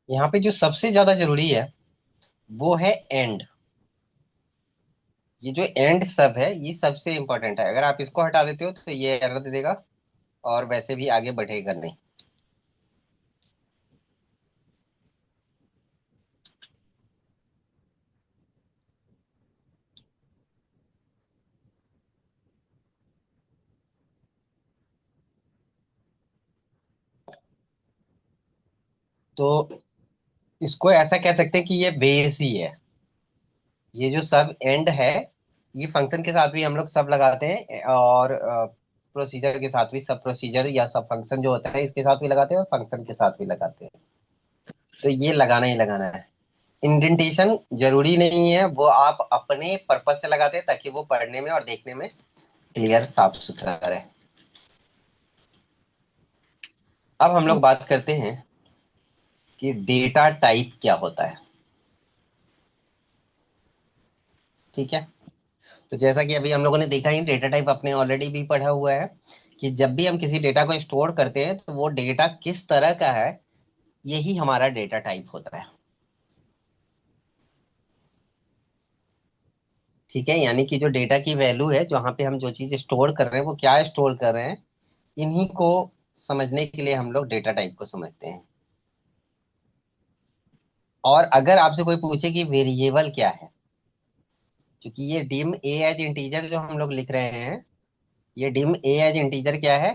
यहाँ पे जो सबसे ज्यादा जरूरी है वो है एंड। ये जो एंड सब है ये सबसे इंपॉर्टेंट है। अगर आप इसको हटा देते हो तो ये एरर दे देगा और वैसे भी आगे बढ़ेगा नहीं। तो इसको ऐसा कह सकते हैं कि ये बेस ही है। ये जो सब एंड है ये फंक्शन के साथ भी हम लोग सब लगाते हैं और प्रोसीजर के साथ भी सब प्रोसीजर या सब फंक्शन जो होता है इसके साथ भी लगाते हैं और फंक्शन के साथ भी लगाते हैं। तो ये लगाना ही लगाना है। इंडेंटेशन जरूरी नहीं है, वो आप अपने पर्पज से लगाते हैं ताकि वो पढ़ने में और देखने में क्लियर साफ सुथरा रहे। अब हम लोग बात करते हैं कि डेटा टाइप क्या होता है। ठीक है। तो जैसा कि अभी हम लोगों ने देखा ही, डेटा टाइप अपने ऑलरेडी भी पढ़ा हुआ है कि जब भी हम किसी डेटा को स्टोर करते हैं तो वो डेटा किस तरह का है, यही हमारा डेटा टाइप होता है। ठीक है, यानी कि जो डेटा की वैल्यू है, जहाँ पे हम जो चीज स्टोर कर रहे हैं वो क्या स्टोर कर रहे हैं, इन्हीं को समझने के लिए हम लोग डेटा टाइप को समझते हैं। और अगर आपसे कोई पूछे कि वेरिएबल क्या है, क्योंकि ये डिम ए एज इंटीजर जो हम लोग लिख रहे हैं, ये डिम ए एज इंटीजर क्या है,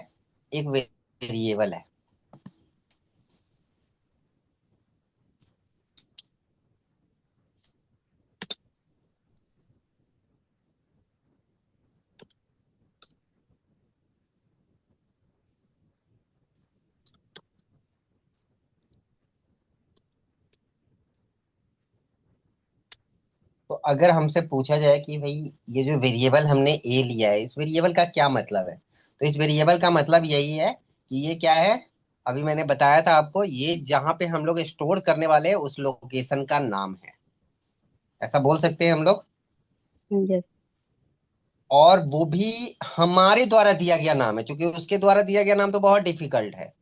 एक वेरिएबल है। तो अगर हमसे पूछा जाए कि भाई ये जो वेरिएबल हमने ए लिया है, इस वेरिएबल का क्या मतलब है, तो इस वेरिएबल का मतलब यही है कि ये क्या है, अभी मैंने बताया था आपको, ये जहां पे हम लोग स्टोर करने वाले हैं उस लोकेशन का नाम है। ऐसा बोल सकते हैं हम लोग। यस। और वो भी हमारे द्वारा दिया गया नाम है, क्योंकि उसके द्वारा दिया गया नाम तो बहुत डिफिकल्ट है।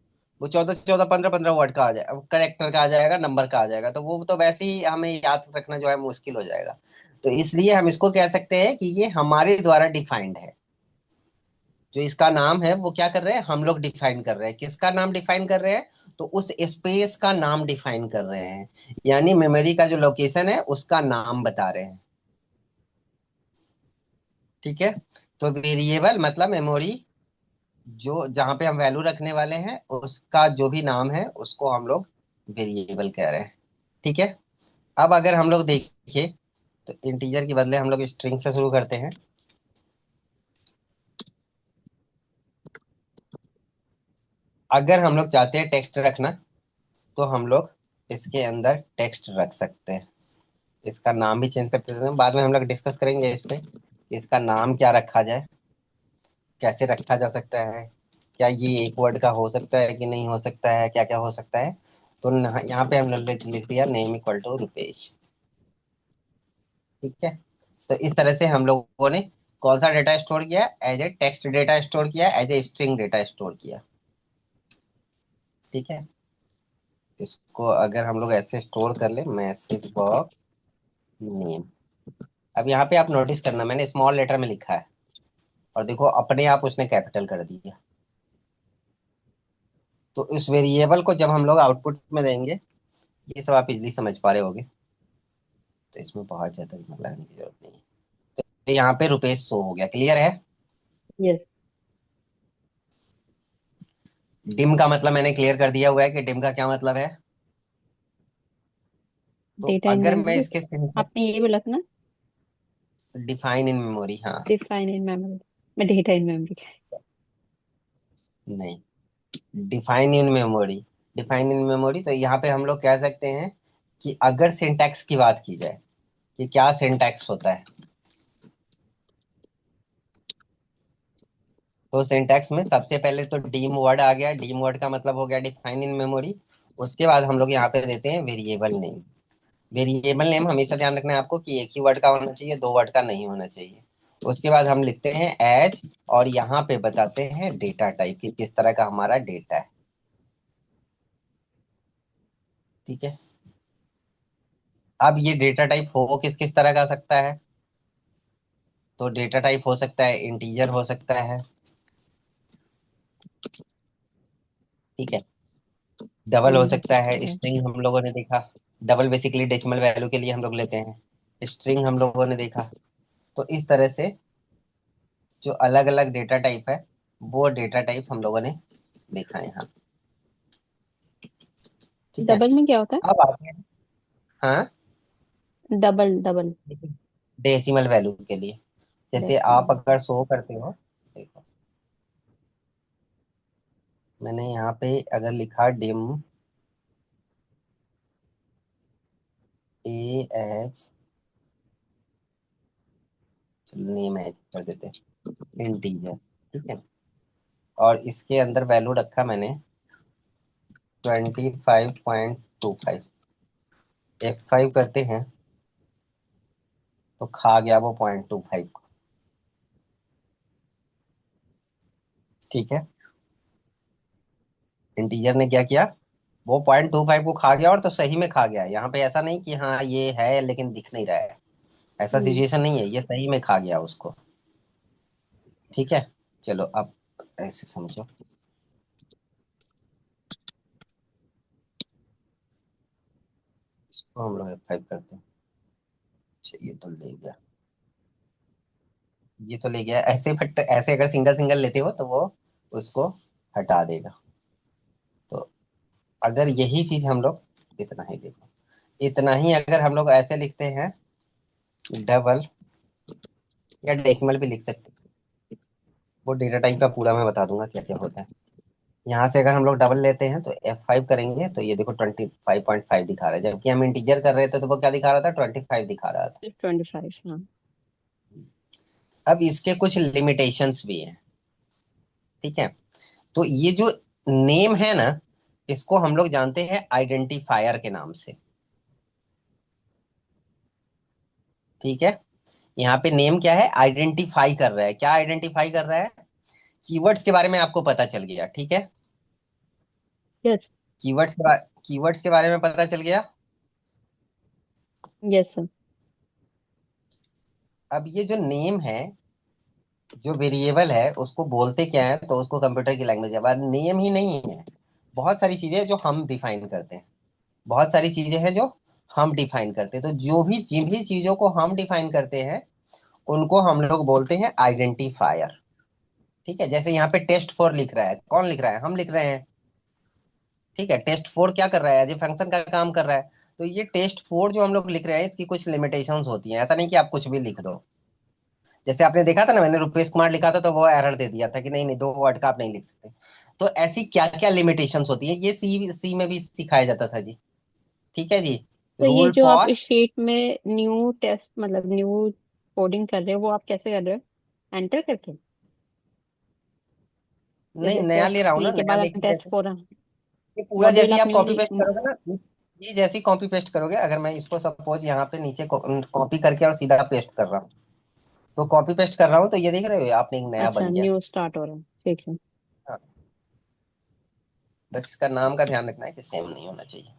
वो 14 14 15 15 वर्ड का आ जाएगा, करेक्टर का आ जाएगा, नंबर का आ जाएगा, तो वो तो वैसे ही हमें याद रखना जो है मुश्किल हो जाएगा। तो इसलिए हम इसको कह सकते हैं कि ये हमारे द्वारा डिफाइंड है। जो इसका नाम है वो क्या कर रहे हैं, हम लोग डिफाइन कर रहे हैं। किसका नाम डिफाइन कर रहे हैं, तो उस स्पेस का नाम डिफाइन कर रहे हैं। यानी मेमोरी का जो लोकेशन है उसका नाम बता रहे हैं। ठीक है। तो वेरिएबल मतलब मेमोरी, जो जहां पे हम वैल्यू रखने वाले हैं उसका जो भी नाम है उसको हम लोग वेरिएबल कह रहे हैं। ठीक है। अब अगर हम लोग देखें तो इंटीजर के बदले हम लोग स्ट्रिंग से शुरू करते हैं। अगर हम लोग चाहते हैं टेक्स्ट रखना तो हम लोग इसके अंदर टेक्स्ट रख सकते हैं। इसका नाम भी चेंज करते हैं, बाद में हम लोग डिस्कस करेंगे इस पे कि इसका नाम क्या रखा जाए, कैसे रखा जा सकता है, क्या ये एक वर्ड का हो सकता है कि नहीं हो सकता है, क्या क्या हो सकता है। तो यहाँ पे हमने लिख दिया नेम इक्वल टू रुपेश। ठीक है। तो इस तरह से हम लोगों ने कौन सा डेटा स्टोर किया, as a text data store किया, as a string data store किया। ठीक है। इसको अगर हम लोग ऐसे स्टोर कर ले, मैसेज बॉक्स नेम। अब यहाँ पे आप नोटिस करना, मैंने स्मॉल लेटर में लिखा है और देखो अपने आप उसने कैपिटल कर दिया। तो इस वेरिएबल को जब हम लोग आउटपुट में देंगे, ये सब आप इजली समझ पा रहे होगे, तो इसमें बहुत ज्यादा दिमाग लगाने की जरूरत नहीं है। तो यहाँ पे रुपेश शो हो गया, क्लियर है। यस। डिम का मतलब मैंने क्लियर कर दिया हुआ है कि डिम का क्या मतलब है। तो डेटा इन अगर मैं मेमोरी। इसके आपने ये बोला था ना? डिफाइन इन मेमोरी, हाँ। Define in memory. मैं डेटा इन मेमोरी। नहीं, define in memory. Define in memory तो यहाँ पे हम लोग कह सकते हैं कि अगर सिंटैक्स की बात की जाए कि क्या सिंटैक्स होता है, तो सिंटैक्स में सबसे पहले तो डीम वर्ड आ गया। डीम वर्ड का मतलब हो गया डिफाइन इन मेमोरी। उसके बाद हम लोग यहाँ पे देते हैं वेरिएबल नेम। वेरिएबल नेम हमेशा ध्यान रखना है आपको कि एक ही वर्ड का होना चाहिए, दो वर्ड का नहीं होना चाहिए। उसके बाद हम लिखते हैं एज, और यहाँ पे बताते हैं डेटा टाइप की किस तरह का हमारा डेटा है। ठीक है। अब ये डेटा टाइप हो किस किस तरह का सकता है? तो डेटा टाइप हो सकता है, इंटीजर हो सकता है, ठीक है। डबल हो सकता है, ठीक है। स्ट्रिंग हम लोगों ने देखा। डबल बेसिकली डेसिमल वैल्यू के लिए हम लोग लेते हैं, स्ट्रिंग हम लोगों ने देखा। तो इस तरह से जो अलग अलग डेटा टाइप है, वो डेटा टाइप हम लोगों ने देखा है यहाँ। ठीक है। डबल में क्या होता है? अब आते हैं, हाँ, डबल डबल। डेसिमल वैल्यू के लिए। जैसे आप डेसिमल। अगर शो करते हो, देखो मैंने यहाँ पे अगर लिखा dim A H, name H कर देते हैं इंटीजर, ठीक है। और इसके अंदर वैल्यू रखा मैंने 25.25। F5 करते हैं तो खा गया वो 0.25 को, ठीक है। इंटीजर ने क्या किया, वो 0.25 को खा गया, और तो सही में खा गया। यहाँ पे ऐसा नहीं कि हाँ ये है लेकिन दिख नहीं रहा है, ऐसा हम्म। सिचुएशन नहीं है, ये सही में खा गया उसको, ठीक है। चलो अब ऐसे समझो, इसको हम लोग F5 करते हैं। अच्छा, ये तो ले गया, ये तो ले गया ऐसे, बट ऐसे अगर सिंगल सिंगल लेते हो तो वो उसको हटा देगा। तो अगर यही चीज हम लोग, इतना ही देखो, इतना ही अगर हम लोग ऐसे लिखते हैं, डबल या डेसिमल भी लिख सकते हैं, वो डेटा टाइप का पूरा मैं बता दूंगा क्या क्या होता है। यहाँ से अगर हम लोग डबल लेते हैं तो F5 करेंगे तो ये देखो 25.5 दिखा रहा है, जबकि हम इंटीजर कर रहे थे तो वो क्या दिखा रहा था, 25 दिखा रहा था। 25, हाँ। अब इसके कुछ लिमिटेशंस भी हैं, ठीक है। तो ये जो नेम है ना, इसको हम लोग जानते हैं आइडेंटिफायर के नाम से, ठीक है। यहाँ पे नेम क्या है, आइडेंटिफाई कर रहा है। क्या आइडेंटिफाई कर रहा है? कीवर्ड्स के बारे में आपको पता चल गया, ठीक है। यस। कीवर्ड्स के बारे में पता चल गया। Yes sir. अब ये जो नेम है, जो वेरिएबल है, उसको बोलते क्या है, तो उसको कंप्यूटर की लैंग्वेज है। नेम ही नहीं है, बहुत सारी चीजें जो हम डिफाइन करते हैं, बहुत सारी चीजें हैं जो हम डिफाइन करते हैं। तो जो भी जिन भी चीजों को हम डिफाइन करते हैं, उनको हम लोग बोलते हैं आइडेंटिफायर, ठीक है। जैसे यहाँ पे टेस्ट फोर लिख रहा है, कौन लिख रहा है, हम लिख रहे हैं, ठीक है। टेस्ट फोर क्या कर रहा है, एज ए फंक्शन का काम कर रहा है। तो ये टेस्ट फोर जो हम लोग लिख रहे हैं, इसकी कुछ लिमिटेशंस होती हैं, ऐसा नहीं कि आप कुछ भी लिख दो। जैसे आपने देखा था ना, मैंने रुपेश कुमार लिखा था तो वो एरर दे दिया था कि नहीं नहीं, दो वर्ड का आप नहीं लिख सकते। तो ऐसी क्या क्या लिमिटेशंस होती है, ये सी सी में भी सिखाया जाता था जी, ठीक है जी। तो ये रूल जो आप फॉर, इस शीट में न्यू टेस्ट मतलब न्यू कोडिंग कर रहे हो, वो आप कैसे कर रहे हो? एंटर करके? नहीं जैसे नया ले टेस्ट रहा हूँ ना, थ्री के नया बाद लेके आपने टेस्ट जैसे 4, ये पूरा जैसे मॉड्यूल ही आप आप न्यू कॉपी पेस्ट करोगे ना, ये जैसे ही कॉपी पेस्ट करोगे, अगर मैं इसको सपोज यहाँ पे नीचे कॉपी करके और सीधा पेस्ट कर रहा हूँ, तो कॉपी पेस्ट कर रहा हूँ तो ये देख रहे हो आपने एक नया अच्छा, बन गया। न्यू स्टार्ट हो रहा है, ठीक है। हाँ, बस इसका नाम का ध्यान रखना है कि सेम नहीं होना चाहिए,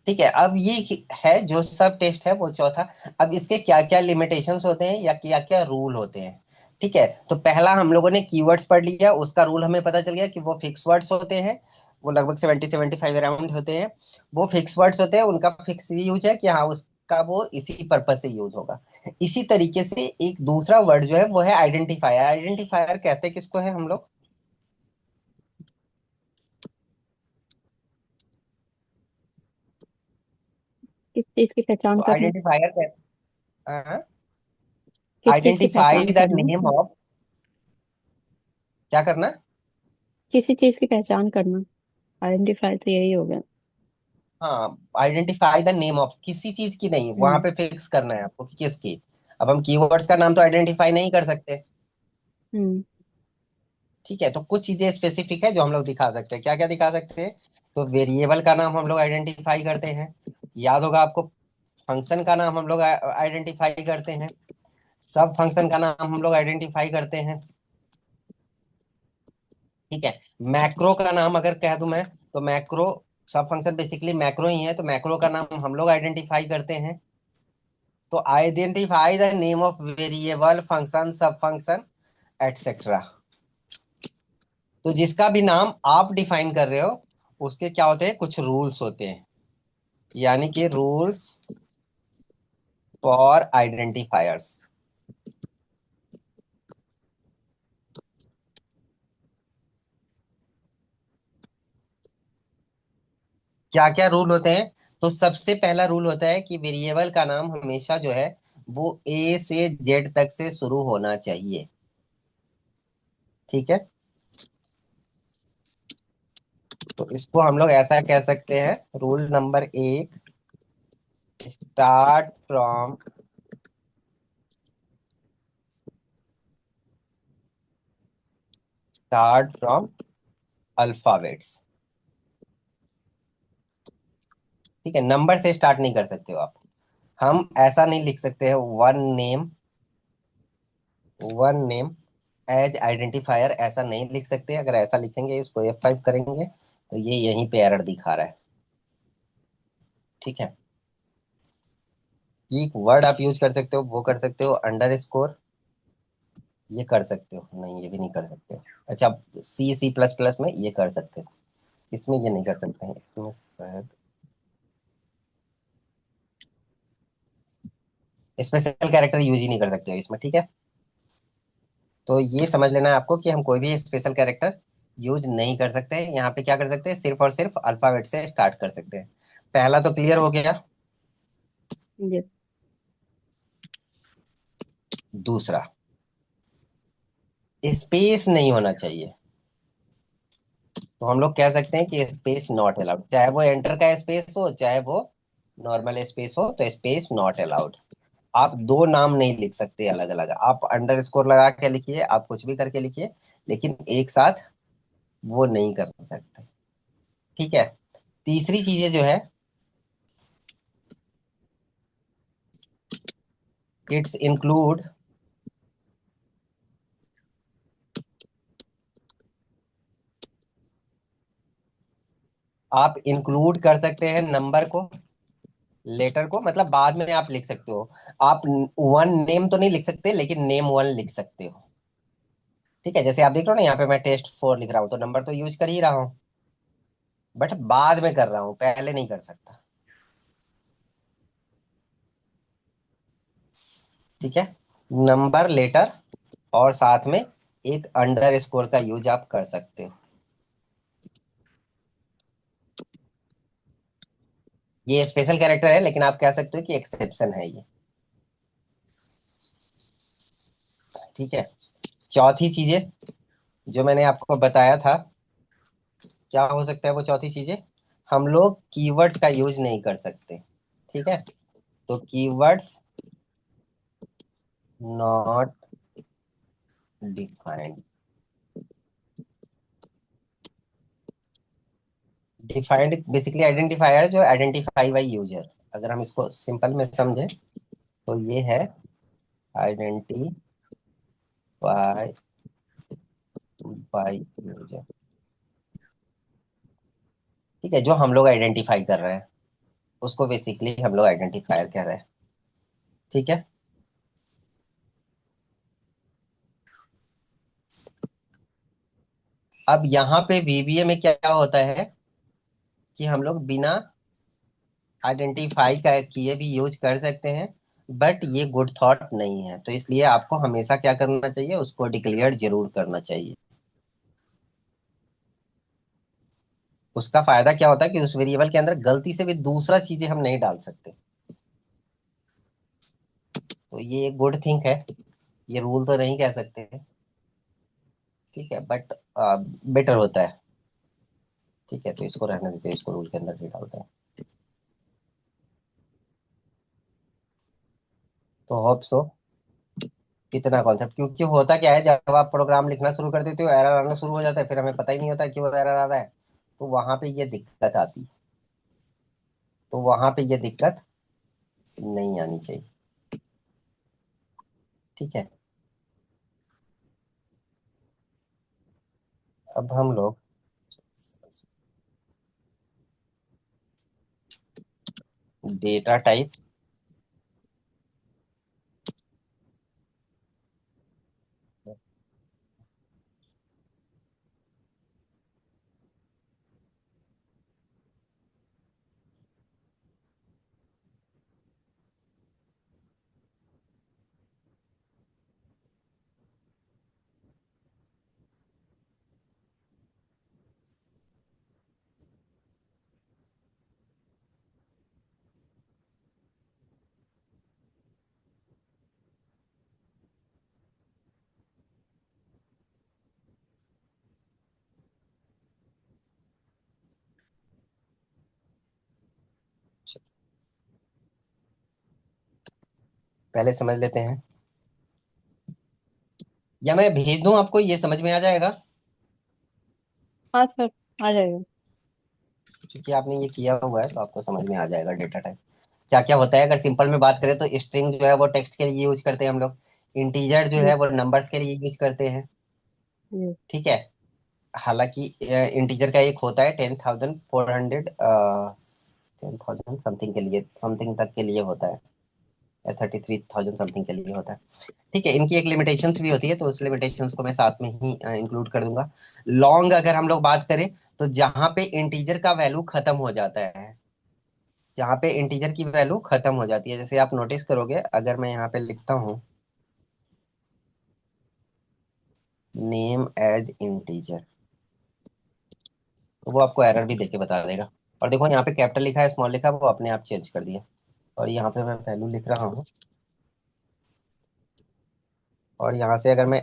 ठीक है। अब ये है जो सब टेस्ट है वो चौथा। अब इसके क्या क्या लिमिटेशंस होते हैं या क्या क्या रूल होते हैं, ठीक है। तो पहला हम लोगों ने कीवर्ड्स पढ़ लिया, उसका रूल हमें पता चल गया कि वो फिक्स वर्ड्स होते हैं, वो लगभग 70-75 अराउंड होते हैं। वो फिक्स वर्ड्स होते हैं, उनका फिक्स यूज है कि हाँ उसका वो इसी पर्पज से यूज होगा। इसी तरीके से एक दूसरा वर्ड जो है वो है आइडेंटिफायर। आइडेंटिफायर कहते हैं किसको है हम लोग? किस चीज की पहचान तो करना? आइडेंटिफायर कहते, किस चीज की आइडेंटिफाई पहचान द करना? नेम ऑफ, क्या करना? किसी चीज की पहचान करना। आइडेंटिफाई तो यही हो गया। हाँ, आइडेंटिफाई द नेम ऑफ, किसी चीज की नहीं, वहां हम्म। पे फिक्स करना है आपको कि किसकी। अब हम कीवर्ड्स का नाम तो आइडेंटिफाई नहीं कर सकते, हम्म। ठीक है। तो कुछ चीजें स्पेसिफिक है जो हम लोग दिखा सकते हैं। क्या क्या दिखा सकते हैं? तो वेरिएबल का नाम हम लोग आइडेंटिफाई करते हैं, याद होगा आपको। फंक्शन का नाम हम लोग आइडेंटिफाई करते हैं, सब फंक्शन का नाम हम लोग आइडेंटिफाई करते हैं, ठीक है। मैक्रो का नाम अगर कह दूं मैं, तो मैक्रो सब फंक्शन बेसिकली मैक्रो ही है, तो मैक्रो का नाम हम लोग आइडेंटिफाई करते हैं। तो identify the name of variable, function, सब फंक्शन, एटसेट्रा। तो जिसका भी नाम आप डिफाइन कर रहे हो उसके क्या होते हैं, कुछ रूल्स होते हैं, यानी कि रूल्स फॉर आइडेंटिफायर्स। क्या क्या रूल होते हैं? तो सबसे पहला रूल होता है कि वेरिएबल का नाम हमेशा जो है वो ए से जेड तक से शुरू होना चाहिए। ठीक है, तो इसको हम लोग ऐसा कह सकते हैं, रूल नंबर एक, स्टार्ट फ्रॉम अल्फाबेट्स। ठीक है, नंबर से स्टार्ट नहीं कर सकते हो आप। हम ऐसा नहीं लिख सकते हैं, वन नेम एज आइडेंटिफायर, ऐसा नहीं लिख सकते। अगर ऐसा लिखेंगे, इसको F5 करेंगे तो ये यहीं पे एरर दिखा रहा है। ठीक है, एक वर्ड आप यूज कर सकते हो, वो कर सकते हो अंडर स्कोर, ये कर सकते हो, नहीं ये भी नहीं कर सकते हो। अच्छा, C++ में ये कर सकते हो, इसमें ये नहीं कर सकते हैं, इसमें शायद स्पेशल कैरेक्टर यूज ही नहीं कर सकते हो इसमें। ठीक है, तो ये समझ लेना है आपको कि हम कोई भी स्पेशल कैरेक्टर यूज नहीं कर सकते हैं। यहाँ पे क्या कर सकते हैं, सिर्फ और सिर्फ अल्फाबेट से स्टार्ट कर सकते हैं। पहला तो क्लियर हो गया। ये दूसरा, स्पेस नहीं होना चाहिए। तो हम लोग कह सकते हैं कि स्पेस नॉट अलाउड, चाहे वो एंटर का स्पेस हो चाहे वो नॉर्मल स्पेस हो, तो स्पेस नॉट अलाउड। आप दो नाम नहीं लिख सकते अलग अलग, आप अंडर स्कोर लगा के लिखिए, आप कुछ भी करके लिखिए, लेकिन एक साथ वो नहीं कर सकते। ठीक है, तीसरी चीजें जो है, इट्स इंक्लूड, आप इंक्लूड कर सकते हैं नंबर को, लेटर को, मतलब बाद में आप लिख सकते हो। आप वन नेम तो नहीं लिख सकते, लेकिन नेम वन लिख सकते हो। ठीक है, जैसे आप देख रहे हो ना, यहाँ पे मैं टेस्ट 4 लिख रहा हूँ, तो नंबर तो यूज कर ही रहा हूँ, बट बाद में कर रहा हूँ, पहले नहीं कर सकता। ठीक है, नंबर, लेटर और साथ में एक अंडर स्कोर का यूज आप कर सकते हो। ये स्पेशल कैरेक्टर है, लेकिन आप कह सकते हो कि एक्सेप्शन है ये। ठीक है, चौथी चीजें जो मैंने आपको बताया था, क्या हो सकता है वो चौथी चीजें? हम लोग कीवर्ड्स का यूज नहीं कर सकते। ठीक है, तो keywords not defined. Defined basically identifier जो आइडेंटिफाई बाई यूजर, अगर हम इसको सिंपल में समझे तो ये है आइडेंटिफाई बाई यूजर। ठीक है, जो हम लोग आइडेंटिफाई कर रहे हैं उसको बेसिकली हम लोग आइडेंटिफायर कह रहे हैं। ठीक है, अब यहाँ पे VBA में क्या होता है कि हम लोग बिना आइडेंटिफाई का किए भी यूज कर सकते हैं, बट ये गुड थॉट नहीं है। तो इसलिए आपको हमेशा क्या करना चाहिए, उसको डिक्लेयर जरूर करना चाहिए। उसका फायदा क्या होता है कि उस वेरिएबल के अंदर गलती से भी दूसरा चीजें हम नहीं डाल सकते। तो ये एक गुड थिंग है, ये रूल तो नहीं कह सकते। ठीक है, बट बेटर होता है। ठीक है, तो इसको रहने देते हैं, इसको रूल के अंदर नहीं डालते हैं। तो होप सो कितना कॉन्सेप्ट, क्योंकि होता क्या है, जब आप प्रोग्राम लिखना शुरू कर देते हो एरर आना शुरू हो जाता है, फिर हमें पता ही नहीं होता क्यों एरर आ रहा है। तो वहां पे ये दिक्कत आती है, तो वहां पे ये दिक्कत नहीं आनी चाहिए। ठीक है, अब हम लोग डेटा टाइप पहले समझ लेते हैं, या मैं भेज दूं आपको, ये समझ में आ जाएगा? हाँ सर, आ जाएगा। क्योंकि आपने ये किया हुआ है तो आपको समझ में आ जाएगा डेटा टाइप क्या क्या होता है। अगर सिंपल में बात करें तो स्ट्रिंग जो है वो टेक्स्ट के लिए यूज करते हैं हम लोग, इंटीजर जो जी। है वो नंबर्स के लिए यूज करते हैं। जी। ठीक है। हालांकि इंटीजर का एक होता है 10,400, 10,000 समथिंग के लिए, समथिंग तक के लिए होता है, या 33,000 समथिंग के लिए होता है। ठीक है, इनकी एक लिमिटेशंस भी होती है, तो उस लिमिटेशंस को मैं साथ में ही इंक्लूड कर दूंगा। लॉन्ग अगर हम लोग बात करें तो जहां पे इंटीजर का वैल्यू खत्म हो जाता है, जहाँ पे इंटीजर की वैल्यू खत्म हो जाती है, जैसे आप नोटिस करोगे अगर मैं यहाँ पे लिखता हूँ नेम एज इंटीजर, तो वो आपको एरर भी देके बता देगा। और देखो यहाँ पे कैपिटल लिखा है, स्मॉल लिखा है, वो अपने आप चेंज कर दिया। और यहाँ पे मैं वैल्यू लिख रहा हूँ, और यहाँ से अगर मैं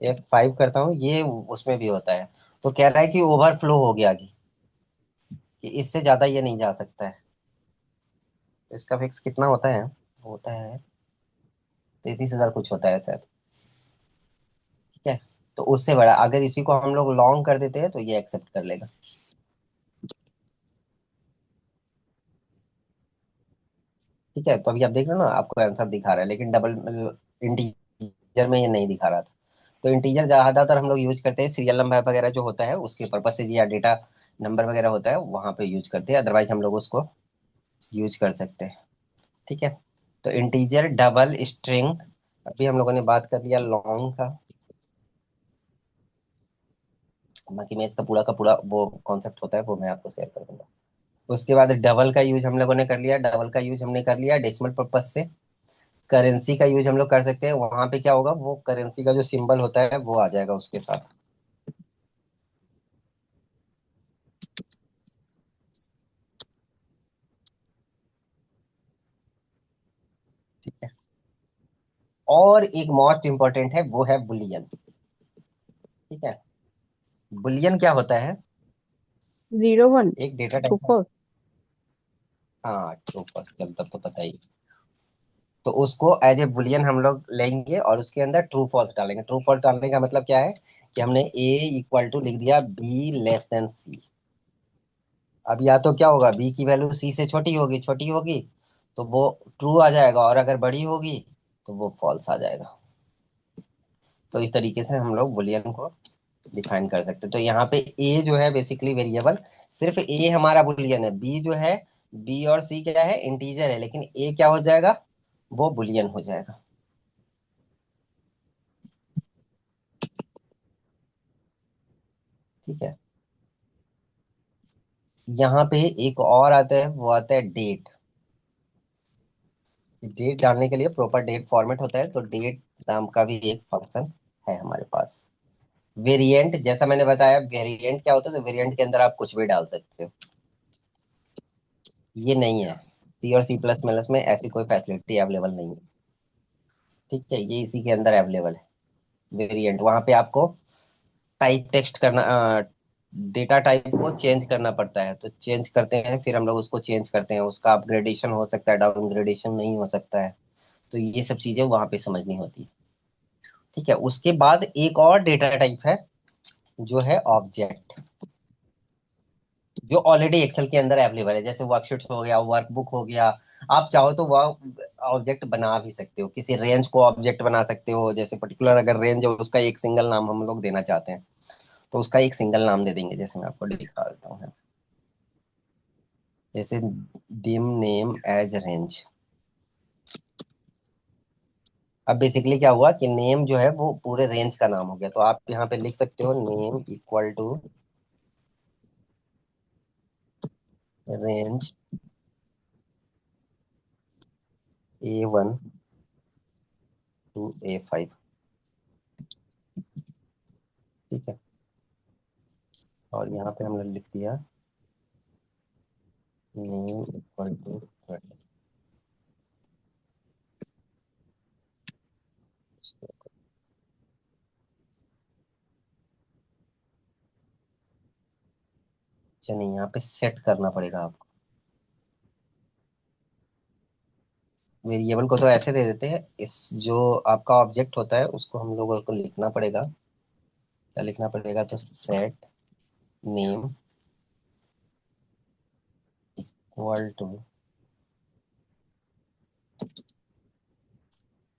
F5 करता हूँ, ये उसमें भी होता है। तो कह रहा है कि ओवरफ्लो हो गया जी, कि इससे ज्यादा ये नहीं जा सकता है। इसका फिक्स कितना होता है? होता है 33,000 कुछ होता है शायद। ठीक है, तो उससे बड़ा अगर इसी को हम लोग लॉन्ग कर देते हैं तो ये एक्सेप्ट कर लेगा। ठीक है, तो अभी आप देख रहे हो ना, आपको आंसर दिखा रहा है, लेकिन डबल इंटीजर में ये नहीं दिखा रहा था। तो इंटीजर ज्यादातर हम लोग यूज करते हैं सीरियल नंबर वगैरह जो होता है उसके पर्पज से, या डेटा नंबर वगैरह होता है वहां पे यूज करते हैं, अदरवाइज हम लोग उसको यूज कर सकते हैं। ठीक है, तो इंटीजर, डबल, स्ट्रिंग, अभी हम लोगों ने बात कर लिया लॉन्ग का। बाकी मैं इसका पूरा का पूरा वो कॉन्सेप्ट होता है वो मैं आपको शेयर कर दूंगा। उसके बाद डबल का यूज हम लोगों ने कर लिया, डबल का यूज हमने कर लिया डेसिमल पर्पज से। करेंसी का यूज हम लोग कर सकते हैं, वहां पे क्या होगा, वो करेंसी का जो सिंबल होता है वो आ जाएगा उसके साथ। ठीक है, और एक मोस्ट इंपॉर्टेंट है, वो है बुलियन। ठीक है, बुलियन क्या होता है? 01। एक डेटा ट्रू टाइप है। फॉल्स। हाँ ट्रू फॉल्स, तब तो पता ही। तो उसको एज ए बुलियन हम लोग लेंगे और उसके अंदर ट्रू फॉल्स डालेंगे। ट्रू फॉल्स डालने का मतलब क्या है, कि हमने ए इक्वल टू लिख दिया बी लेस देन सी। अब या तो क्या होगा, बी की वैल्यू सी से छोटी होगी, छोटी होगी तो वो ट्रू आ जाएगा, और अगर बड़ी होगी तो वो फॉल्स आ जाएगा। तो इस तरीके से हम लोग बुलियन को डिफाइन कर सकते हैं। तो यहाँ पे ए जो है बेसिकली वेरिएबल, सिर्फ ए हमारा बुलियन है। बी जो है, बी और सी क्या है, इंटीजर है, लेकिन ए क्या हो जाएगा, वो बुलियन हो जाएगा। ठीक है, यहाँ पे एक और आता है, वो आता है डेट। डेट डालने के लिए प्रॉपर डेट फॉर्मेट होता है, तो डेट नाम का भी एक फंक्शन है हमारे पास। वेरिएंट, जैसा मैंने बताया, वेरिएंट क्या होता है, तो वेरिएंट के अंदर आप कुछ भी डाल सकते हो। ये नहीं है, सी और सी प्लस प्लस में ऐसी कोई फैसिलिटी अवेलेबल नहीं है। ठीक है, ये इसी के अंदर अवेलेबल है। वेरिएंट, वहां पे आपको टाइप टेक्स्ट करना, डेटा टाइप को चेंज करना पड़ता है, तो चेंज करते हैं, फिर हम लोग उसको चेंज करते हैं, उसका अपग्रेडेशन हो सकता है, डाउनग्रेडेशन नहीं हो सकता है। तो ये सब चीजें वहां पे समझनी होती है। ठीक है, उसके बाद एक और डेटा टाइप है, जो है ऑब्जेक्ट, जो ऑलरेडी एक्सेल के अंदर अवेलेबल है, जैसे वर्कशीट हो गया, वर्कबुक हो गया। आप चाहो तो वह ऑब्जेक्ट बना भी सकते हो, किसी रेंज को ऑब्जेक्ट बना सकते हो, जैसे पर्टिकुलर अगर रेंज है उसका एक सिंगल नाम हम लोग देना चाहते हैं, तो उसका एक सिंगल नाम दे देंगे, जैसे मैं आपको दिखा देता हूँ। जैसे डिम नेम एज रेंज। अब बेसिकली क्या हुआ कि नेम जो है वो पूरे रेंज का नाम हो गया, तो आप यहाँ पे लिख सकते हो name equal to range A1 to A5। ठीक है, और यहाँ पे हमने लिख दिया नेम इक्वल टू। चलिए यहाँ पे सेट करना पड़ेगा आपको। वेरिएबल को तो ऐसे दे देते हैं, इस जो आपका ऑब्जेक्ट होता है उसको हम लोगों को लिखना पड़ेगा। क्या लिखना पड़ेगा? तो set name equal to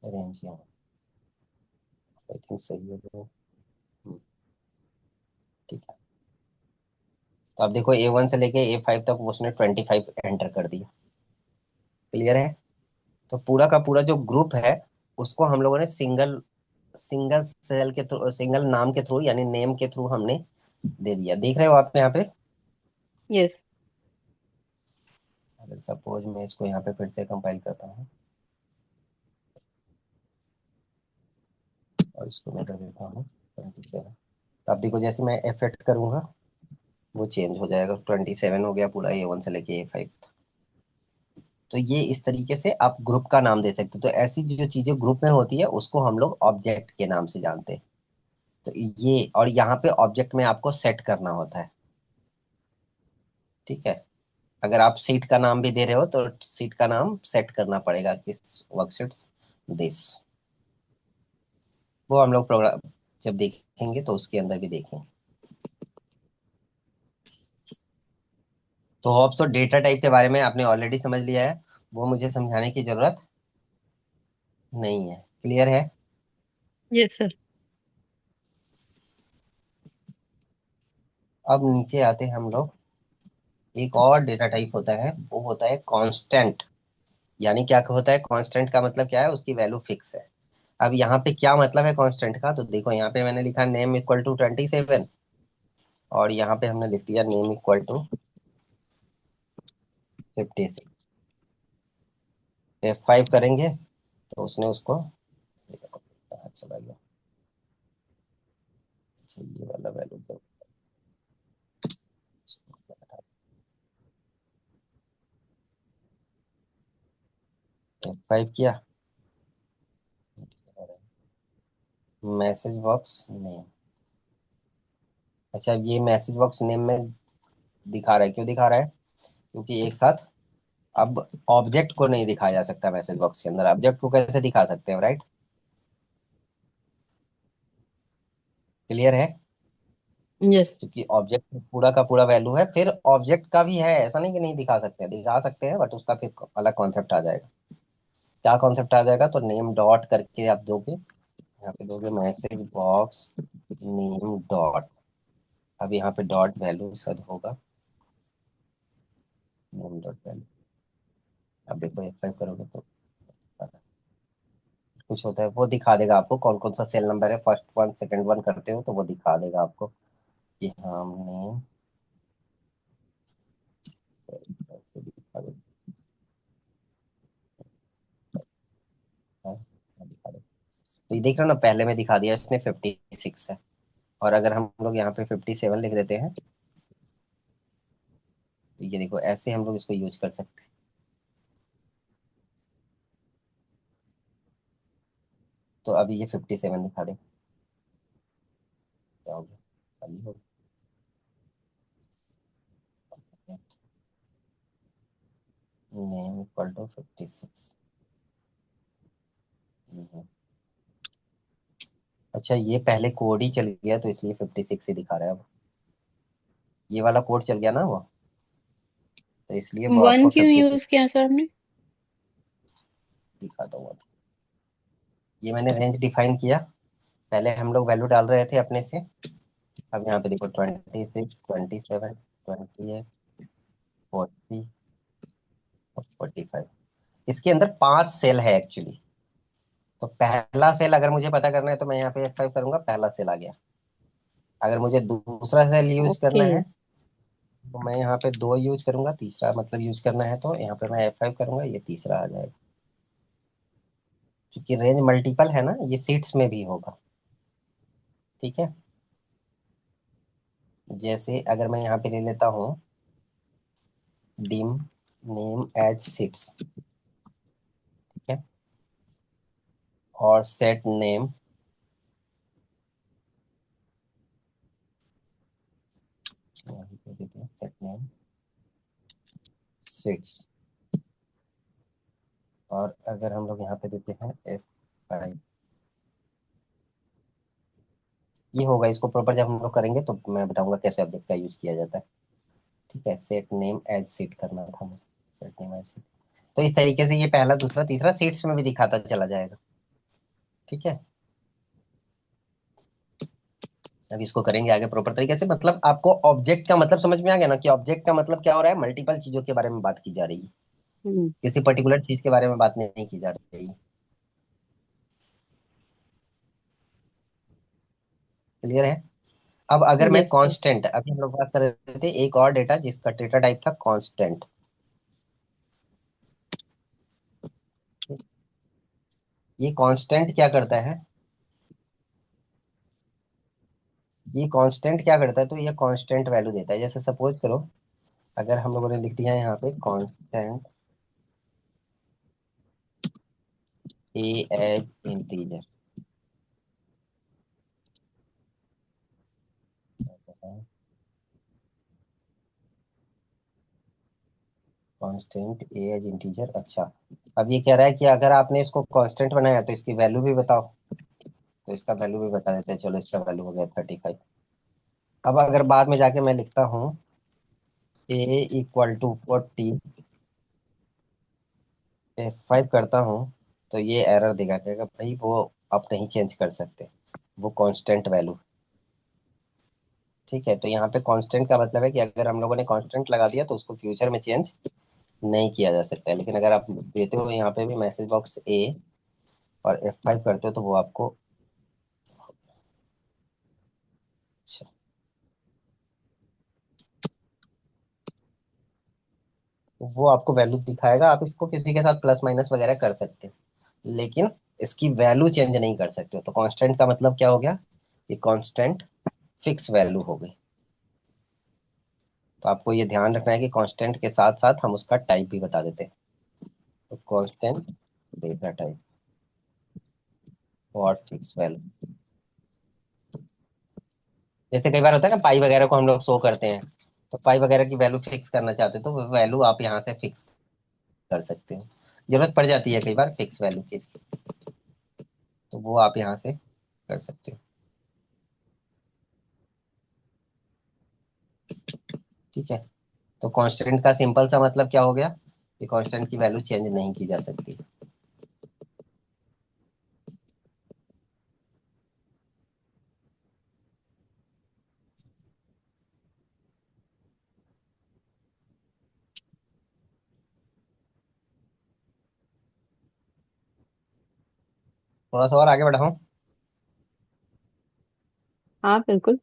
range. यहाँ आई थिंक सही हो गया। हम्म, ठीक है। तो अब देखो A1 से लेके A5 तक उसने 25 एंटर कर दिया। क्लियर है? तो पूरा का पूरा जो ग्रुप है उसको हम लोगों ने सिंगल सिंगल सेल के थ्रू, सिंगल नाम के थ्रू यानी नेम के थ्रू हमने दे दिया। देख रहे हो आप यहाँ पे? यस। अगर सपोज मैं इसको यहाँ पे फिर से कंपाइल करता हूँ और इसको मैं कर देता हूँ 27। अब देखो जैसे मैं F8 करूंगा वो चेंज हो जाएगा, 27 हो गया पूरा A1 से लेके A5। तो ये इस तरीके से आप ग्रुप का नाम दे सकते हो। तो ऐसी जो चीजें ग्रुप में होती है उसको हम लोग ऑब्जेक्ट के नाम से जानते हैं। तो ये, और यहाँ पे ऑब्जेक्ट में आपको सेट करना होता है। ठीक है, अगर आप सीट का नाम भी दे रहे हो तो सीट का नाम सेट करना पड़ेगा, किस वर्कशीट दिस। वो हम लोग प्रोग्राम जब देखेंगे तो उसके अंदर भी देखेंगे। तो होप्स तो डेटा टाइप के बारे में आपने ऑलरेडी समझ लिया है, वो मुझे समझाने की जरूरत नहीं है। क्लियर है? Yes sir. अब नीचे आते हैं हम लोग। एक और डेटा टाइप होता है, वो होता है कांस्टेंट। यानी क्या होता है कांस्टेंट का मतलब क्या है? उसकी वैल्यू फिक्स है। अब यहाँ पे क्या मतलब है कांस्टेंट का? तो देखो यहाँ पे मैंने लिखा नेम इक्वल टू 27, और यहाँ पे हमने लिख दिया नेम इक्वल टू 56। F5 करेंगे तो उसने उसको, कहाँ चला गया? अच्छा, ये वाला वैल्यू तो F5 किया। Message box name. अच्छा, ये मैसेज बॉक्स नेम में दिखा रहा है, क्यों दिखा रहा है? क्योंकि एक साथ अब ऑब्जेक्ट को नहीं दिखाया जा सकता मैसेज बॉक्स के अंदर। ऑब्जेक्ट को कैसे दिखा सकते हैं, राइट? क्लियर है? यस। क्योंकि ऑब्जेक्ट पूरा का पूरा वैल्यू है, फिर ऑब्जेक्ट का भी है, ऐसा नहीं कि नहीं दिखा सकते हैं, दिखा सकते हैं, बट उसका फिर अलग कॉन्सेप्ट आ जाएगा। क्या कॉन्सेप्ट आ जाएगा? तो नेम डॉट करके आप दोगे, यहाँ पे दोगे मैसेज बॉक्स नेम डॉट। अब यहाँ पे डॉट वैल्यू सद होगा नेम डॉट वैल्यू। अब देखो F5 करोगे तो कुछ होता है, वो दिखा देगा आपको कौन कौन सा सेल नंबर है। फर्स्ट वन सेकंड वन करते हो तो वो दिखा देगा आपको कि हाँ नेम ऐसे दिखा देगा। हाँ, दिखा देगा। तो ये देख रहे हो ना, पहले में दिखा दिया इसने 56 है। और अगर हम लोग यहाँ पे 57 लिख देते हैं तो ये देखो ऐसे हम लोग इसको यूज कर सकते हैं। तो अभी ये 57 दिखा दे, क्या हो गया? खाली हो गया। Name equal to 56। अच्छा, ये पहले कोड ही चल गया तो इसलिए 56 ही दिखा रहा है। अब ये वाला कोड चल गया ना वो, तो इसलिए वो वन आपको क्यों 56 यूज किया सर आपने? दिखाता हूँ। ये मैंने रेंज डिफाइन किया, पहले हम लोग वैल्यू डाल रहे थे अपने से। अब यहाँ पे देखो 26, 27, 28, 40। 45। इसके अंदर 5 सेल है एक्चुअली। तो पहला सेल अगर मुझे पता करना है तो मैं यहाँ पे F5 करूंगा, पहला सेल आ गया। अगर मुझे दूसरा सेल यूज ओके। करना है तो मैं यहाँ पे 2 यूज करूंगा, तीसरा मतलब यूज करना है तो यहाँ पे मैं F5 करूंगा, ये तीसरा आ जाएगा। क्योंकि रेंज मल्टीपल है ना, ये सीट्स में भी होगा। ठीक है। जैसे अगर मैं यहाँ पे ले लेता हूँ डिम नेम एज सीट्स, ठीक है, और सेट नेम, यहाँ पे देते हैं सेट नेम सीट्स, और अगर हम लोग यहाँ पे देते हैं F5, ये होगा। इसको प्रॉपर जब हम लोग करेंगे तो मैं बताऊंगा कैसे ऑब्जेक्ट का यूज किया जाता है। ठीक है, सेट नेम एज सीट करना था मुझे, सेट नेम एज सीट। तो इस तरीके से ये पहला दूसरा तीसरा सीट्स में भी दिखाता चला जाएगा। ठीक है। अब इसको करेंगे आगे प्रॉपर तरीके से। मतलब आपको ऑब्जेक्ट का मतलब समझ में आ गया ना, कि ऑब्जेक्ट का मतलब क्या हो रहा है, मल्टीपल चीजों के बारे में बात की जा रही है, हम्म। किसी पर्टिकुलर चीज के बारे में बात नहीं की जा रही है। क्लियर है। अब अगर मैं यस सर। कांस्टेंट, अभी हम लोग बात कर रहे थे एक और डेटा जिसका डेटा टाइप था कांस्टेंट। ये कांस्टेंट क्या करता है, ये कांस्टेंट क्या करता है, तो ये कांस्टेंट वैल्यू देता है। जैसे सपोज करो, अगर हम लोगों ने लिख दिया है यहाँ पे कांस्टेंट ए एज इंटीजर, कांस्टेंट ए एज इंटीजर। अच्छा, अब ये कह रहा है कि अगर आपने इसको कांस्टेंट बनाया तो इसकी वैल्यू भी बताओ। तो इसका वैल्यू भी बता देते हैं, चलो इसका वैल्यू हो गया 35। अब अगर बाद में जाके मैं लिखता हूँ A = 40, F5 करता हूँ, तो ये एरर देगा, कहेगा भाई वो आप नहीं चेंज कर सकते, वो कांस्टेंट वैल्यू। ठीक है। तो यहाँ पे कांस्टेंट का मतलब है कि अगर हम लोगों ने कांस्टेंट लगा दिया तो उसको फ्यूचर में चेंज नहीं किया जा सकता है। लेकिन अगर आप देते हो यहाँ पे भी मैसेज बॉक्स ए और F5 करते हो तो वो आपको, अच्छा, वो आपको वैल्यू दिखाएगा। आप इसको किसी के साथ प्लस माइनस वगैरह कर सकते हो, लेकिन इसकी वैल्यू चेंज नहीं कर सकते हो। तो कांस्टेंट का मतलब क्या हो गया, ये कांस्टेंट फिक्स वैल्यू हो गई। तो आपको ये ध्यान रखना है कि कांस्टेंट के साथ साथ हम उसका टाइप भी बता देते हैं। तो कांस्टेंट डेटा टाइप और फिक्स वैल्यू। जैसे कई बार होता है ना, पाई वगैरह को हम लोग शो करते हैं, तो पाई वगैरह की वैल्यू फिक्स करना चाहते हो तो वो वैल्यू आप यहाँ से फिक्स कर सकते हो। जरूरत पड़ जाती है कई बार फिक्स वैल्यू की, तो वो आप यहाँ से कर सकते हो। ठीक है। तो कांस्टेंट का सिंपल सा मतलब क्या हो गया, कि कांस्टेंट की वैल्यू चेंज नहीं की जा सकती। थोड़ा सा और आगे बढ़ाऊं। हाँ बिल्कुल।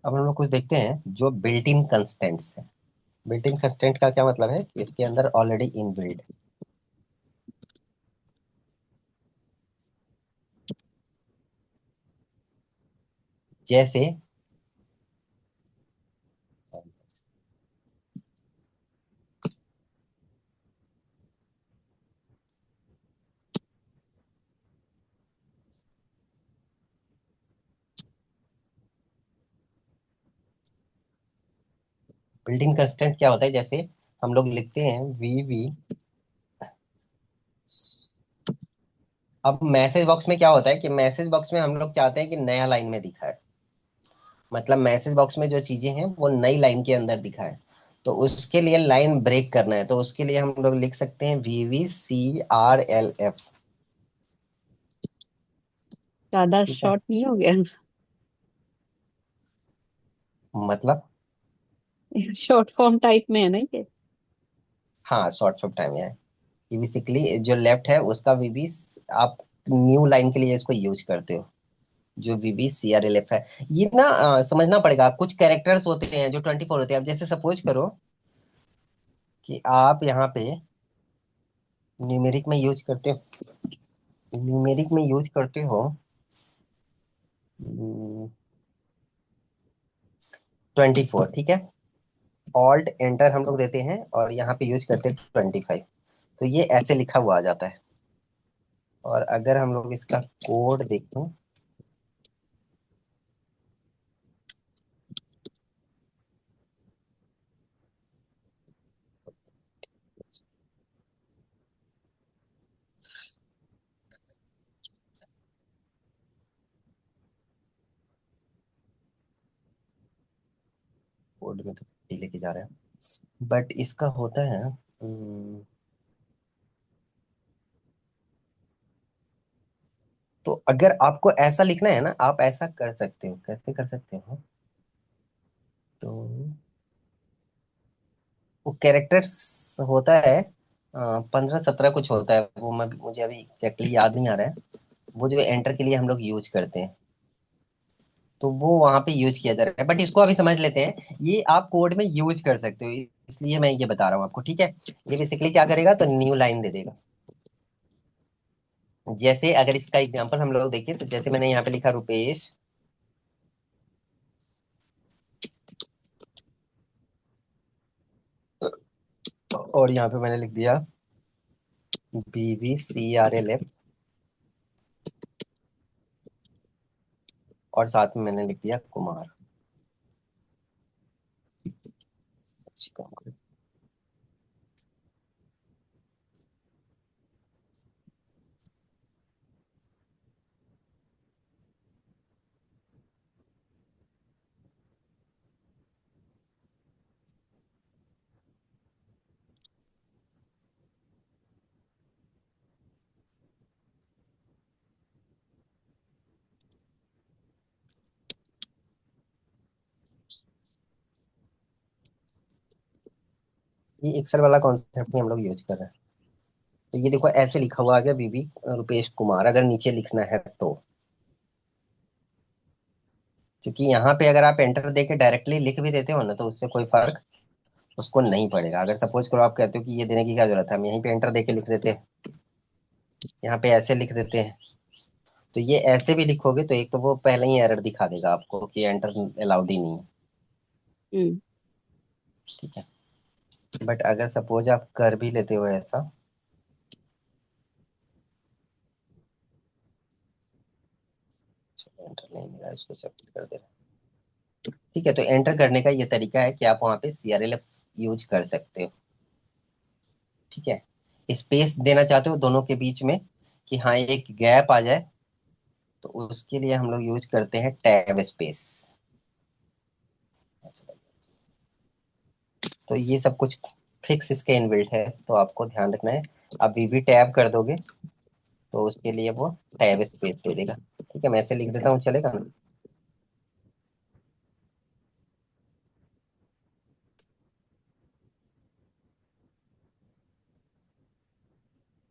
अब हम लोग कुछ देखते हैं जो बिल्ट इन कंस्टेंट्स है। बिल्ट इन कंस्टेंट का क्या मतलब है, कि इसके अंदर ऑलरेडी इन बिल्ड, जैसे बिल्ट इन कंस्टेंट क्या होता है, जैसे हम लोग लिखते हैं वी वी। अब मैसेज बॉक्स में क्या होता है, कि मैसेज बॉक्स में हम लोग चाहते हैं कि नया लाइन में दिखाए। मतलब मैसेज बॉक्स में जो चीजें हैं वो नई लाइन के अंदर दिखाए। तो उसके लिए लाइन ब्रेक करना है, तो उसके लिए हम लोग लिख सकते हैं VVCRLF। ज्यादा ठीक है। शॉर्ट नहीं हो गया? मतलब शॉर्ट फॉर्म टाइप में है ना ये? हाँ, शॉर्ट ऑफ टाइम है। ये बेसिकली जो लेफ्ट है उसका वीबी, आप न्यू लाइन के लिए इसको यूज करते हो। जो वीबी CRLF है, ये ना समझना पड़ेगा। कुछ कैरेक्टर्स होते हैं जो 24 होते हैं। अब जैसे सपोज करो कि आप यहाँ पे न्यूमेरिक में यूज करते हो, न्यूमेरिक में यूज करते हो 24, ठीक है। ऑल्ट एंटर हम लोग देते हैं और यहाँ पे यूज करते हैं 25। तो ये ऐसे लिखा हुआ आ जाता है। और अगर हम लोग इसका कोड देखें, कोड में तो लेके जा रहे हैं, बट इसका होता है तो अगर आपको ऐसा लिखना है ना, आप ऐसा कर सकते हो। कैसे कर सकते हो? तो वो कैरेक्टर्स होता है 15-17 कुछ होता है, वो मैं मुझे अभी एग्जैक्टली याद नहीं आ रहा है। वो जो एंटर के लिए हम लोग यूज करते हैं, तो वो वहां पे यूज किया जा रहा है। बट इसको अभी समझ लेते हैं, ये आप कोड में यूज कर सकते हो, इसलिए मैं ये बता रहा हूँ आपको, ठीक है। ये बेसिकली क्या करेगा, तो न्यू लाइन दे देगा। जैसे अगर इसका एग्जांपल हम लोग देखें, तो जैसे मैंने यहाँ पे लिखा रुपेश, और यहाँ पे मैंने लिख दिया BVCRLF, और साथ में मैंने लिख दिया कुमार। अच्छी काम करें। ये एक्सेल वाला कॉन्सेप्ट में हम लोग यूज कर रहे हैं। तो ये देखो ऐसे लिखा हुआ आ गया, बीबी रुपेश कुमार, अगर नीचे लिखना है तो। क्योंकि यहाँ पे अगर आप एंटर दे के डायरेक्टली लिख भी देते हो ना, तो उससे कोई फर्क उसको नहीं पड़ेगा। अगर सपोज करो आप कहते हो कि ये देने की क्या जरूरत है, हम यहीं पे एंटर दे के लिख देते हैं, यहाँ पे ऐसे लिख देते हैं। तो ये ऐसे भी लिखोगे तो एक तो वो पहले ही एरर दिखा देगा आपको कि एंटर अलाउड ही नहीं है, हम्म। ठीक है। बट अगर सपोज आप कर भी लेते हो ऐसा, एंटर नहीं मिला, इसको सबमिट कर दे रहा हूं। ठीक है, तो एंटर करने का ये तरीका है कि आप वहां पे CRLF यूज कर सकते हो, ठीक है। स्पेस देना चाहते हो दोनों के बीच में, कि हाँ एक गैप आ जाए, तो उसके लिए हम लोग यूज करते हैं टैब स्पेस। तो ये सब कुछ फिक्स इसके इनबिल्ट है, तो आपको ध्यान रखना है। आप वीवी टैब कर दोगे तो उसके लिए वो टैब स्पेस दे देगा, ठीक है। मैं ऐसे लिख देता हूँ, चलेगा ना?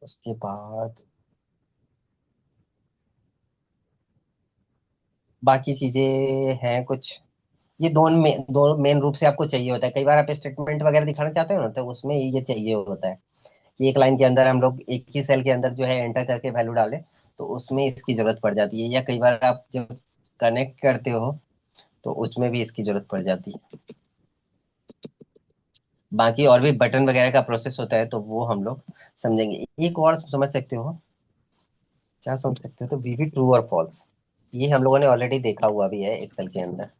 उसके बाद बाकी चीजें हैं कुछ। ये दो मेन रूप से आपको चाहिए होता है। कई बार आप स्टेटमेंट वगैरह दिखाना चाहते हो ना, तो उसमें ये चाहिए होता है कि एक लाइन के अंदर हम लोग एक ही सेल के अंदर जो है एंटर करके वैल्यू डालें। तो उसमें इसकी जरूरत पड़ जाती है, या कई बार आप जब कनेक्ट करते हो तो उसमें भी इसकी जरूरत पड़ जाती है। बाकी और भी बटन वगैरह का प्रोसेस होता है, तो वो हम लोग समझेंगे। एक और समझ सकते हो, क्या समझ सकते हो, तो वीवी ट्रू और फॉल्स, ये हम लोगों ने ऑलरेडी देखा हुआ भी है एक्सेल के अंदर,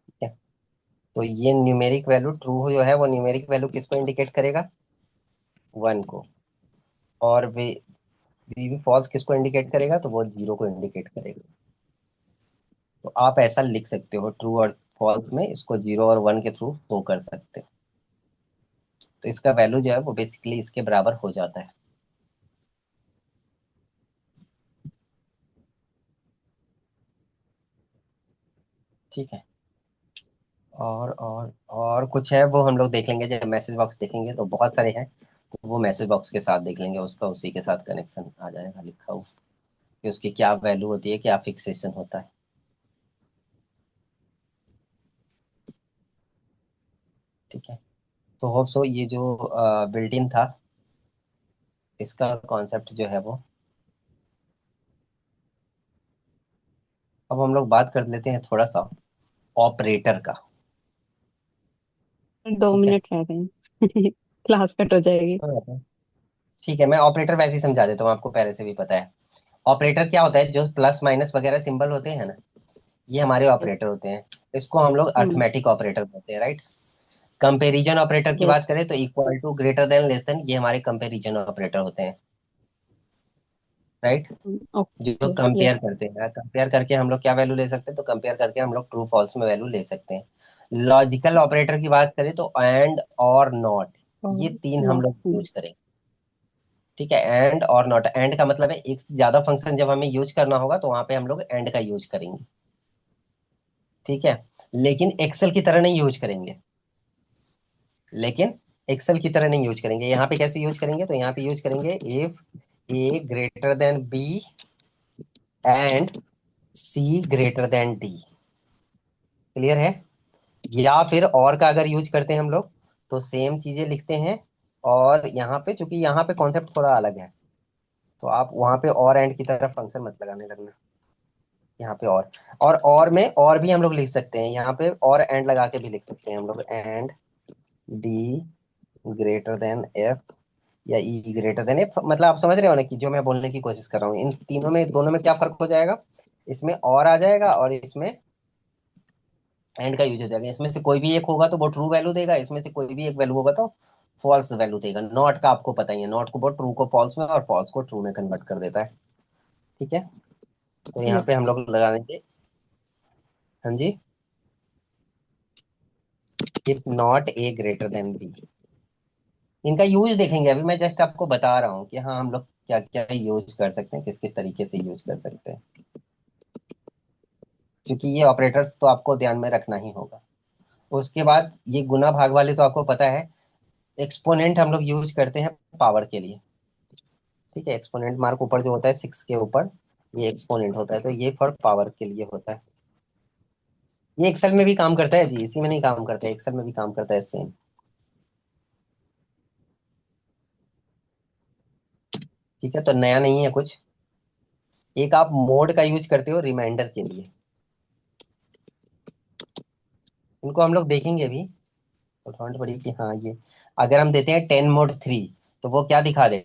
ठीक है। तो ये न्यूमेरिक वैल्यू ट्रू जो है, वो न्यूमेरिक वैल्यू किसको इंडिकेट करेगा, 1 को। और वीवी फॉल्स किसको इंडिकेट करेगा, तो वो 0 को इंडिकेट करेगा। तो आप ऐसा लिख सकते हो, ट्रू और फॉल्स में इसको 0 और 1 के थ्रू शो कर सकते हो। तो इसका वैल्यू जो है वो बेसिकली इसके बराबर हो जाता है। ठीक है। और कुछ है वो हम लोग देख लेंगे, जब मैसेज बॉक्स देखेंगे तो बहुत सारे हैं, तो वो मैसेज बॉक्स के साथ देख लेंगे, उसका उसी के साथ कनेक्शन आ जाएगा लिखा हुआ कि उसकी क्या वैल्यू होती है, क्या फिक्सेशन होता है। ठीक है। तो होप सो ये जो बिल्ट इन था, इसका कॉन्सेप्ट जो है वो, अब हम लोग बात कर लेते हैं थोड़ा सा ऑपरेटर का। ठीक है।2 मिनट रह गए हैं। क्लास कट हो जाएगी। ठीक है, मैं ऑपरेटर वैसे ही समझा देता हूँ, आपको पहले से भी पता है। ऑपरेटर क्या होता है, जो प्लस माइनस वगैरह सिंबल होते हैं ना, ये हमारे यस। ऑपरेटर होते हैं। इसको हम लोग हम्म। अर्थमेटिक ऑपरेटर बोलते हैं, राइट। कंपैरिजन ऑपरेटर की यस। बात करें तो equal to, greater than, less than, ये हमारे कंपैरिजन ऑपरेटर होते हैं, राइट। जो ओके। Compare yes. करते हैं, कंपेयर करके हम लोग क्या वैल्यू ले सकते हैं, तो कंपेयर करके हम लोग ट्रू फॉल्स में वैल्यू ले सकते हैं। लॉजिकल ऑपरेटर की बात करें तो एंड और नॉट, और ये तीन हम नॉट। लोग यूज करेंगे। ठीक है, एंड और नॉट, एंड का मतलब है एक से ज्यादा फंक्शन जब हमें यूज करना होगा तो वहां पे हम लोग एंड का यूज करेंगे। ठीक है। लेकिन एक्सेल की तरह नहीं यूज करेंगे, लेकिन एक्सेल की तरह नहीं यूज करेंगे। यहाँ पे कैसे यूज करेंगे, तो यहाँ पे यूज करेंगे if A greater than B and C greater than D. Clear है। या फिर और का अगर यूज करते हैं हम लोग, तो सेम चीजें लिखते हैं, और यहाँ पे चूंकि यहाँ पे कॉन्सेप्ट थोड़ा अलग है, तो आप वहां पे और एंड की तरफ फंक्शन मत लगाने लगना। यहाँ पे और में और भी हम लोग लिख सकते हैं, यहाँ पे और एंड लगा के भी लिख सकते हैं हम लोग, and D greater than F, या ई ग्रेटर देन एफ। मतलब आप समझ रहे हो ना कि जो मैं बोलने की कोशिश कर रहा हूँ, इन तीनों में, दोनों में क्या फर्क हो जाएगा, इसमें और आ जाएगा और इसमें एंड का यूज हो जाएगा। इसमें से कोई भी एक होगा तो वो ट्रू वैल्यू देगा, इसमें से कोई भी एक वैल्यू होगा तो फॉल्स वैल्यू देगा। नॉट का आपको पता ही है, नॉट को वो ट्रू को फॉल्स में और फॉल्स को ट्रू में कन्वर्ट कर देता है। ठीक है। तो यहाँ पे यस। हम लोग लगा देंगे, हाँ जी, if not A greater than B. इनका यूज देखेंगे, अभी मैं जस्ट आपको बता रहा हूँ कि हाँ हम लोग क्या क्या यूज कर सकते हैं, किस किस तरीके से यूज कर सकते हैं, क्योंकि ये ऑपरेटर्स तो आपको ध्यान में रखना ही होगा। उसके बाद ये गुना भाग वाले तो आपको पता है। एक्सपोनेंट हम लोग यूज करते हैं पावर के लिए। ठीक है, एक्सपोनेंट मार्क ऊपर जो होता है 6 के ऊपर, ये एक्सपोनेंट होता है, तो ये फॉर पावर के लिए होता है। ये एक्सेल में भी काम करता है जी, इसी में नहीं काम करता है, एक्सेल में भी काम करता है सेम। ठीक है, तो नया नहीं है कुछ। एक आप मोड का यूज करते हो रिमाइंडर के लिए, इनको हम लोग देखेंगे अभी, तो ठंड पड़ी कि हाँ ये, अगर हम देते हैं 10 मोड 3, तो वो क्या दिखा दे,